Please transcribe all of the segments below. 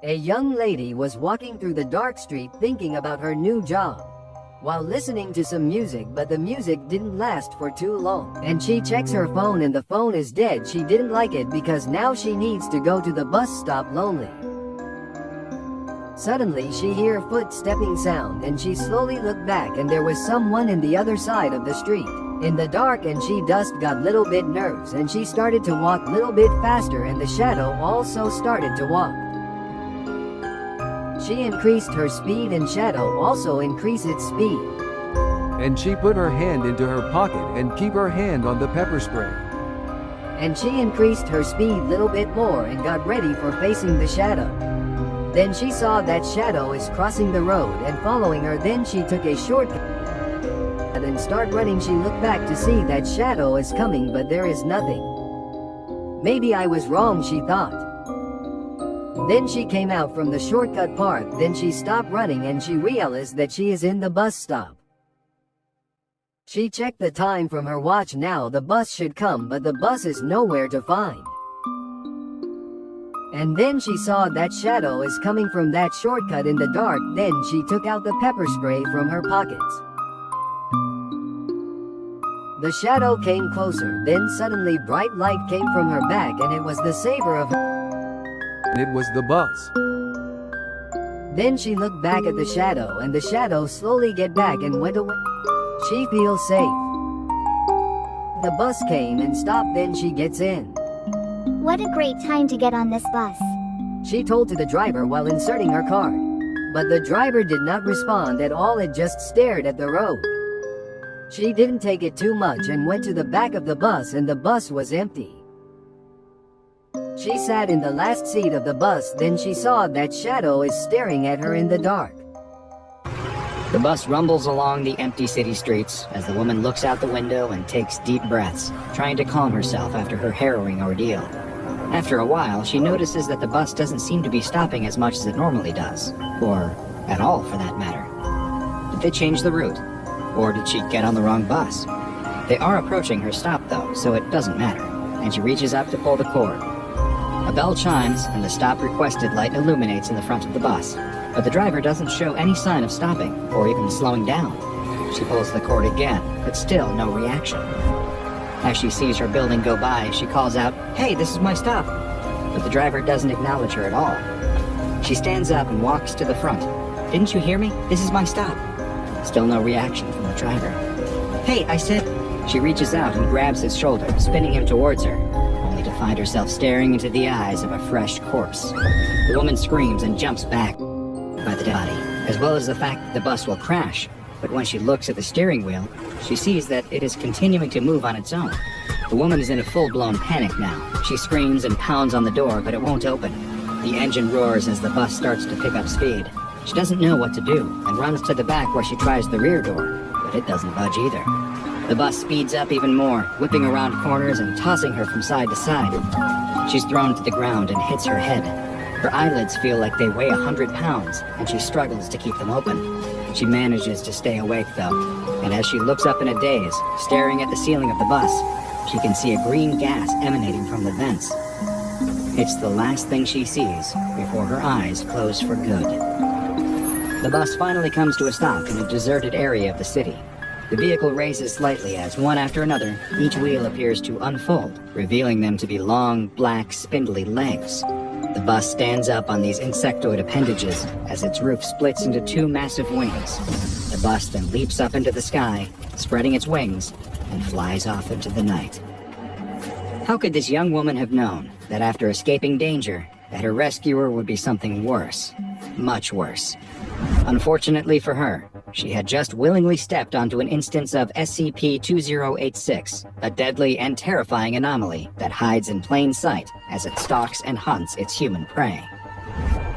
A young lady was walking through the dark street thinking about her new job, while listening to some music, but the music didn't last for too long. And she checks her phone and the phone is dead. She didn't like it because now she needs to go to the bus stop lonely. Suddenly she hear footstepping sound and she slowly looked back and there was someone in the other side of the street. In the dark, and she just got little bit nervous and she started to walk little bit faster, and the shadow also started to walk. She increased her speed and shadow also increased its speed. And she put her hand into her pocket and keep her hand on the pepper spray. And she increased her speed little bit more and got ready for facing the shadow. Then she saw that shadow is crossing the road and following her. Then she took a shortcut and start running. She looked back to see that shadow is coming, but there is nothing. Maybe I was wrong, she thought. Then she came out from the shortcut part. Then she stopped running and she realized that she is in the bus stop. She checked the time from her watch. Now the bus should come, but the bus is nowhere to find. And then she saw that shadow is coming from that shortcut in the dark. Then she took out the pepper spray from her pockets. The shadow came closer. Then suddenly bright light came from her back and it was the saver of her. It was the bus. Then she looked back at the shadow and the shadow slowly get back and went away. She feels safe. The bus came and stopped. Then she gets in. What a great time to get on this bus. She told to the driver while inserting her card. But the driver did not respond at all. It just stared at the road. She didn't take it too much and went to the back of the bus, and the bus was empty. She sat in the last seat of the bus. Then she saw that shadow is staring at her in the dark. The bus rumbles along the empty city streets as the woman looks out the window and takes deep breaths, trying to calm herself after her harrowing ordeal. After a while, she notices that the bus doesn't seem to be stopping as much as it normally does, or at all for that matter. Did they change the route? Or did she get on the wrong bus? They are approaching her stop though, so it doesn't matter, and she reaches up to pull the cord. A bell chimes and the stop requested light illuminates in the front of the bus, but the driver doesn't show any sign of stopping or even slowing down. She pulls the cord again, but still no reaction. As she sees her building go by, she calls out, "Hey, this is my stop!" But the driver doesn't acknowledge her at all. She stands up and walks to the front. "Didn't you hear me? This is my stop." Still no reaction from the driver. "Hey, I said..." She reaches out and grabs his shoulder, spinning him towards her, only to find herself staring into the eyes of a fresh corpse. The woman screams and jumps back by the body, as well as the fact that the bus will crash. But when she looks at the steering wheel, she sees that it is continuing to move on its own. The woman is in a full-blown panic now. She screams and pounds on the door, but it won't open. The engine roars as the bus starts to pick up speed. She doesn't know what to do, and runs to the back where she tries the rear door, but it doesn't budge either. The bus speeds up even more, whipping around corners and tossing her from side to side. She's thrown to the ground and hits her head. Her eyelids feel like they weigh 100 pounds, and she struggles to keep them open. She manages to stay awake though, and as she looks up in a daze, staring at the ceiling of the bus, she can see a green gas emanating from the vents. It's the last thing she sees before her eyes close for good. The bus finally comes to a stop in a deserted area of the city. The vehicle raises slightly as, one after another, each wheel appears to unfold, revealing them to be long, black, spindly legs. The bus stands up on these insectoid appendages as its roof splits into two massive wings. The bus then leaps up into the sky, spreading its wings, and flies off into the night. How could this young woman have known that after escaping danger, that her rescuer would be something worse? Much worse. Unfortunately for her, she had just willingly stepped onto an instance of SCP-2086, a deadly and terrifying anomaly that hides in plain sight as it stalks and hunts its human prey.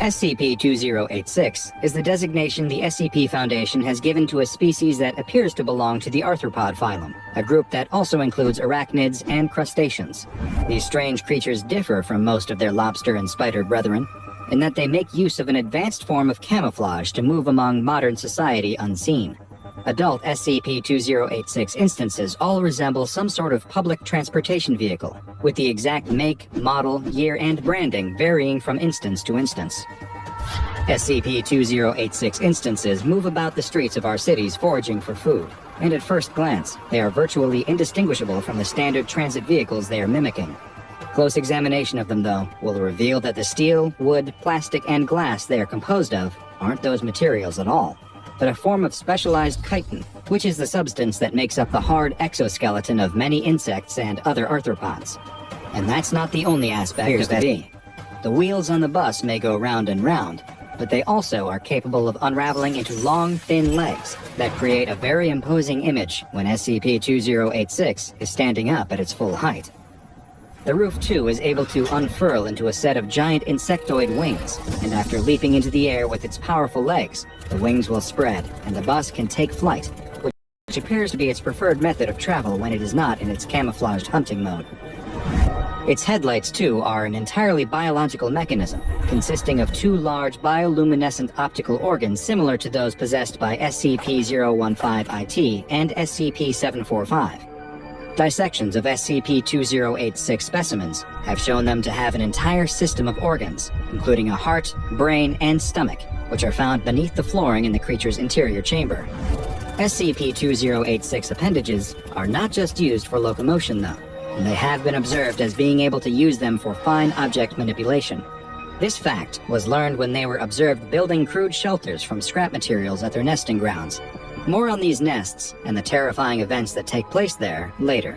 SCP-2086 is the designation the SCP Foundation has given to a species that appears to belong to the arthropod phylum, a group that also includes arachnids and crustaceans. These strange creatures differ from most of their lobster and spider brethren, in that they make use of an advanced form of camouflage to move among modern society unseen. Adult SCP-2086 instances all resemble some sort of public transportation vehicle, with the exact make, model, year, and branding varying from instance to instance. SCP-2086 instances move about the streets of our cities foraging for food, and at first glance, they are virtually indistinguishable from the standard transit vehicles they are mimicking. Close examination of them, though, will reveal that the steel, wood, plastic, and glass they are composed of aren't those materials at all, but a form of specialized chitin, which is the substance that makes up the hard exoskeleton of many insects and other arthropods. And that's not the only aspect of it. The wheels on the bus may go round and round, but they also are capable of unraveling into long, thin legs that create a very imposing image when SCP-2086 is standing up at its full height. The roof, too, is able to unfurl into a set of giant insectoid wings, and after leaping into the air with its powerful legs, the wings will spread, and the bus can take flight, which appears to be its preferred method of travel when it is not in its camouflaged hunting mode. Its headlights, too, are an entirely biological mechanism, consisting of two large bioluminescent optical organs similar to those possessed by SCP-015-IT and SCP-745. Dissections of SCP-2086 specimens have shown them to have an entire system of organs, including a heart, brain, and stomach, which are found beneath the flooring in the creature's interior chamber. SCP-2086 appendages are not just used for locomotion, though, and they have been observed as being able to use them for fine object manipulation. This fact was learned when they were observed building crude shelters from scrap materials at their nesting grounds. More on these nests and the terrifying events that take place there later.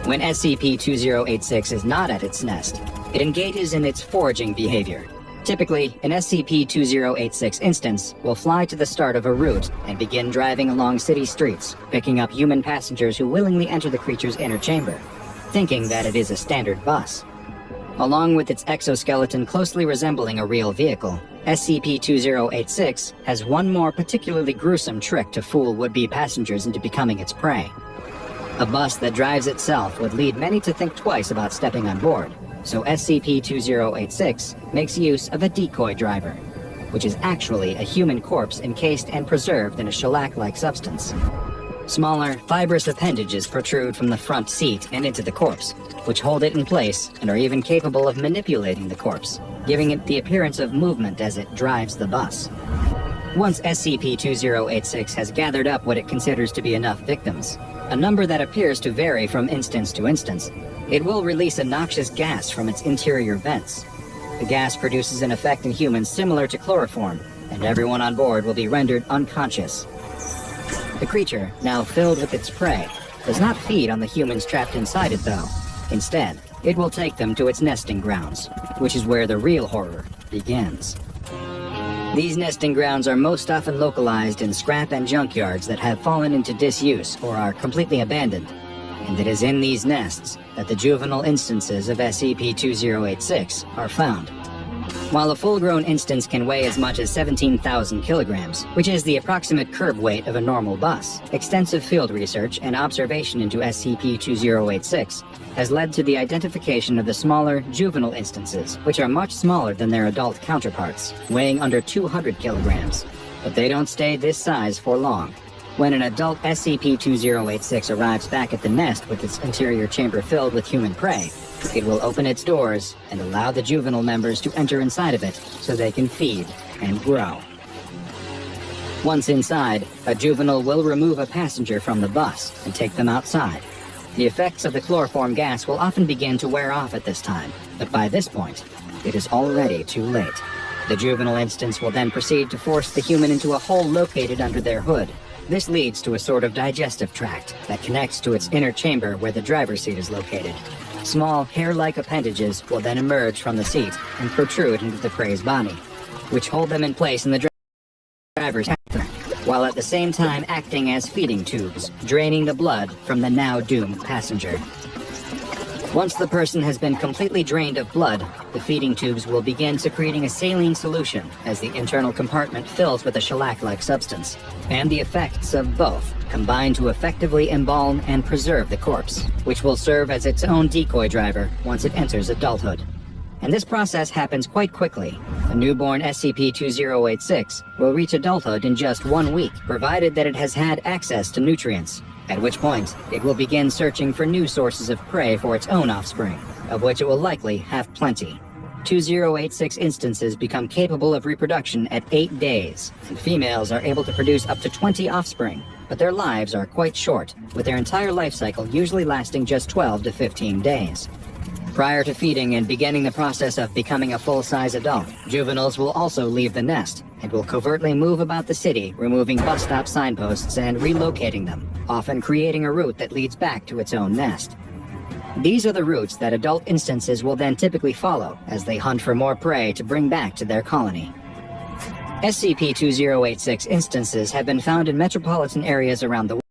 When SCP-2086 is not at its nest, it engages in its foraging behavior. Typically, an SCP-2086 instance will fly to the start of a route and begin driving along city streets, picking up human passengers who willingly enter the creature's inner chamber, thinking that it is a standard bus. Along with its exoskeleton closely resembling a real vehicle, SCP-2086 has one more particularly gruesome trick to fool would-be passengers into becoming its prey. A bus that drives itself would lead many to think twice about stepping on board, so SCP-2086 makes use of a decoy driver, which is actually a human corpse encased and preserved in a shellac-like substance. Smaller, fibrous appendages protrude from the front seat and into the corpse, which hold it in place and are even capable of manipulating the corpse, giving it the appearance of movement as it drives the bus. Once SCP-2086 has gathered up what it considers to be enough victims, a number that appears to vary from instance to instance, it will release a noxious gas from its interior vents. The gas produces an effect in humans similar to chloroform, and everyone on board will be rendered unconscious. The creature, now filled with its prey, does not feed on the humans trapped inside it, though. Instead, it will take them to its nesting grounds, which is where the real horror begins. These nesting grounds are most often localized in scrap and junkyards that have fallen into disuse or are completely abandoned, and it is in these nests that the juvenile instances of SCP-2086 are found. While a full-grown instance can weigh as much as 17,000 kilograms, which is the approximate curb weight of a normal bus, extensive field research and observation into SCP-2086 has led to the identification of the smaller, juvenile instances, which are much smaller than their adult counterparts, weighing under 200 kilograms. But they don't stay this size for long. When an adult SCP-2086 arrives back at the nest with its interior chamber filled with human prey, it will open its doors and allow the juvenile members to enter inside of it so they can feed and grow. Once inside, a juvenile will remove a passenger from the bus and take them outside. The effects of the chloroform gas will often begin to wear off at this time, but by this point, it is already too late. The juvenile instance will then proceed to force the human into a hole located under their hood. This leads to a sort of digestive tract that connects to its inner chamber where the driver's seat is located. Small, hair-like appendages will then emerge from the seat and protrude into the prey's body, which hold them in place in the driver's chamber, while at the same time acting as feeding tubes, draining the blood from the now doomed passenger. Once the person has been completely drained of blood, the feeding tubes will begin secreting a saline solution as the internal compartment fills with a shellac-like substance, and the effects of both combine to effectively embalm and preserve the corpse, which will serve as its own decoy driver once it enters adulthood. And this process happens quite quickly. A newborn SCP-2086 will reach adulthood in just 1 week, provided that it has had access to nutrients, at which point it will begin searching for new sources of prey for its own offspring, of which it will likely have plenty. 2086 instances become capable of reproduction at 8 days, and females are able to produce up to 20 offspring, but their lives are quite short, with their entire life cycle usually lasting just 12 to 15 days. Prior to feeding and beginning the process of becoming a full-size adult, juveniles will also leave the nest and will covertly move about the city, removing bus stop signposts and relocating them, often creating a route that leads back to its own nest. These are the routes that adult instances will then typically follow as they hunt for more prey to bring back to their colony. SCP-2086 instances have been found in metropolitan areas around the world.